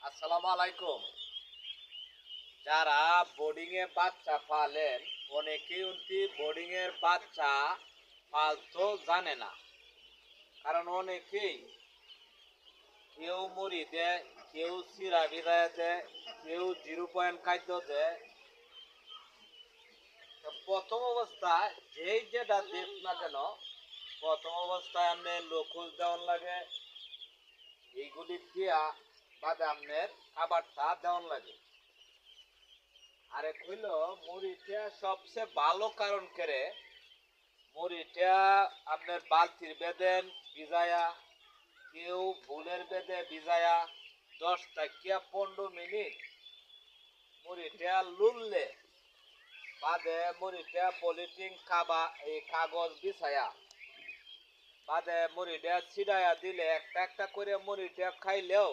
আসসালামু আলাইকুম। যারা বোর্ডিং এ বাচ্চা পালেন, অনেকেই বোর্ডিং এর বাচ্চা পালতো জানে না। কারণ অনেকেই কেউ মুড়ি দেয়, কেউ চিরা ভিজায় দেয়, কেউ 0 পয়েন্ট খাদ্য দেয়। তো প্রথম অবস্থায় যেই যেটা দেখ না কেন, প্রথম অবস্থায় আপনার লকুল দেওয়ান লাগে, এইগুলি দিয়া বাদে আপনার খাবারটা দেওয়ান লাগে। আরেক হইল মুড়িটা সবচেয়ে ভালো কারণ করে মুড়িটা আপনার বালতির বেদেন ভিজায়া, কেউ ভুলের বেদে ভিজায়া 10 থেকে 15 মিনিট মুড়িটা লুললে বাদে মুড়িটা পলিথিন খাবা এই কাগজ বিছায়া বাদে মুড়িটা ছিড়াইয়া দিলে একটা একটা করে মুড়িটা খাইলেও